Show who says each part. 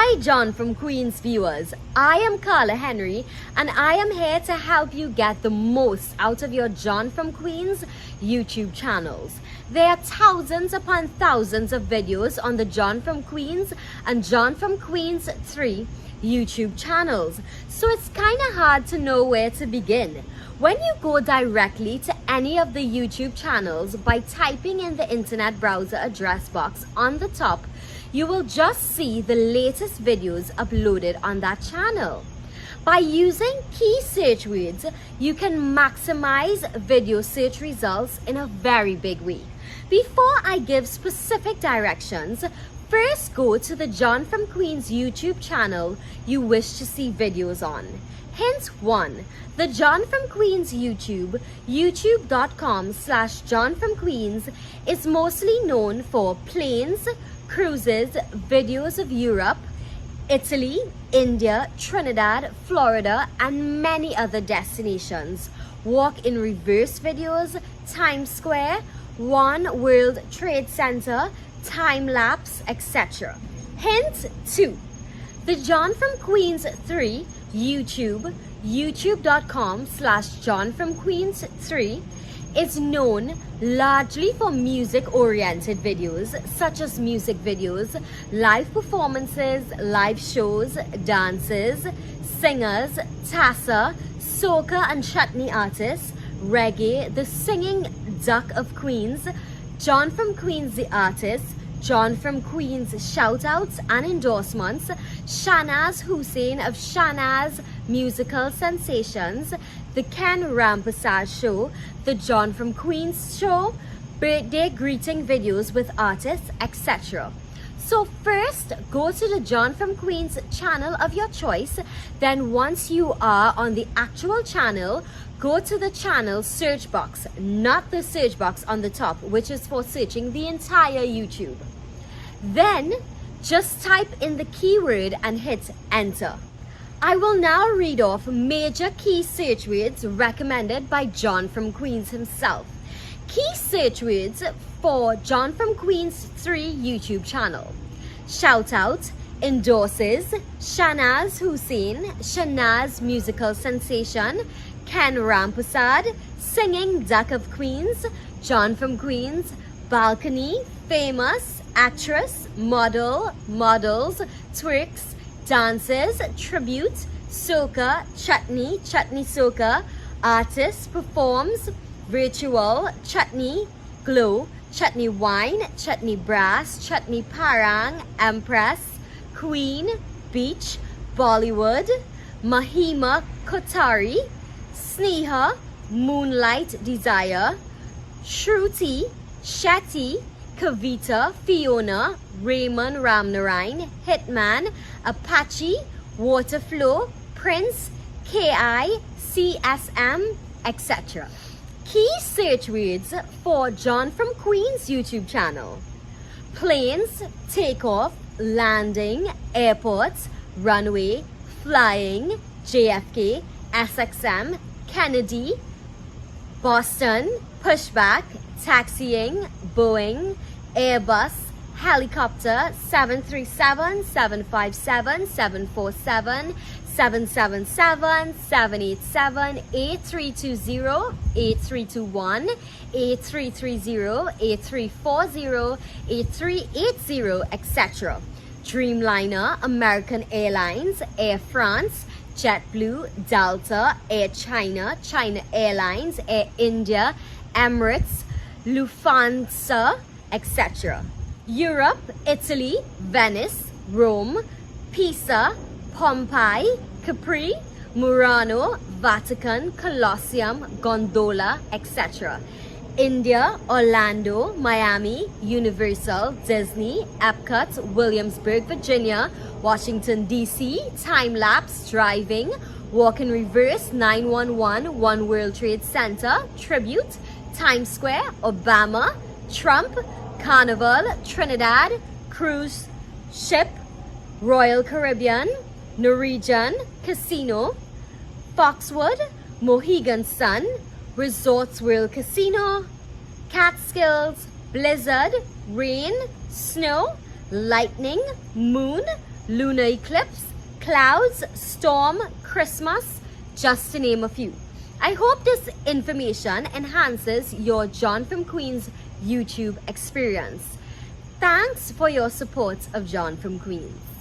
Speaker 1: Hi John from Queens viewers, I am Carla Henry and I am here to help you get the most out of your John from Queens YouTube channels. There are thousands upon thousands of videos on the John from Queens and John from Queens 3 YouTube channels, so it's kind of hard to know where to begin. When you go directly to any of the YouTube channels by typing in the internet browser address box on the top, you will just see the latest videos uploaded on that channel. By using key search words, you can maximize video search results in a very big way. Before I give specific directions, first go to the John from Queens YouTube channel you wish to see videos on. Hint 1. The John from Queens YouTube, youtube.com/JohnFromQueens, is mostly known for planes, cruises, videos of Europe, Italy, India, Trinidad, Florida, and many other destinations. Walk in reverse videos, Times Square, One World Trade Center, time lapse, etc. Hint 2. The John from Queens 3 YouTube, youtube.com/JohnFromQueens3, is known largely for music-oriented videos such as music videos, live performances, live shows, dances, singers, tassa, soca and chutney artists, reggae, the singing Duck of Queens, John from Queens the artist, John from Queens shoutouts and endorsements, Shahnaz Hussain of Shahnaz Musical Sensations, the Ken Rampersad Show, the John from Queens Show, birthday greeting videos with artists, etc. So first, go to the John from Queens channel of your choice. Then once you are on the actual channel, go to the channel search box, not the search box on the top, which is for searching the entire YouTube. Then just type in the keyword and hit enter. I will now read off major key search words recommended by John from Queens himself. Key search words for John from Queens 3 YouTube channel: shoutout, endorses, Shahnaz Hussain, Shahnaz Musical Sensation, Ken Rampersad, singing Duck of Queens, John from Queens, balcony, famous, actress, model, models, twerks, dances, tribute, soca, chutney, chutney soca, artist, performs, virtual, chutney, glow, chutney wine, chutney brass, chutney parang, empress, queen, beach, Bollywood, Mahima Kotari, Sneha, Moonlight Desire, Shruti, Shetty, Kavita, Fiona, Raymond Ramnarine, Hitman, Apache, Waterflow, Prince, KI, CSM, etc. Key search words for John from Queens YouTube channel: planes, takeoff, landing, airports, runway, flying, JFK, SXM, Kennedy, Boston, pushback, taxiing, Boeing, Airbus, helicopter, 737, 757, 747, 777, 787, A320, A321, A330, A340, A380, etc. Dreamliner, American Airlines, Air France, JetBlue, Delta, Air China, China Airlines, Air India, Emirates, Lufthansa, etc. Europe, Italy, Venice, Rome, Pisa, Pompeii, Capri, Murano, Vatican, Colosseum, Gondola, etc. India, Orlando, Miami, Universal, Disney, Epcot, Williamsburg, Virginia, Washington, D.C., time-lapse, driving, walk in reverse, 911, One World Trade Center, tribute, Times Square, Obama, Trump, Carnival, Trinidad, cruise ship, Royal Caribbean, Norwegian, casino, Foxwood, Mohegan Sun, Resorts World Casino, Catskills, blizzard, rain, snow, lightning, moon, lunar eclipse, clouds, storm, Christmas, just to name a few. I hope this information enhances your John from Queens YouTube experience. Thanks for your support of John from Queens.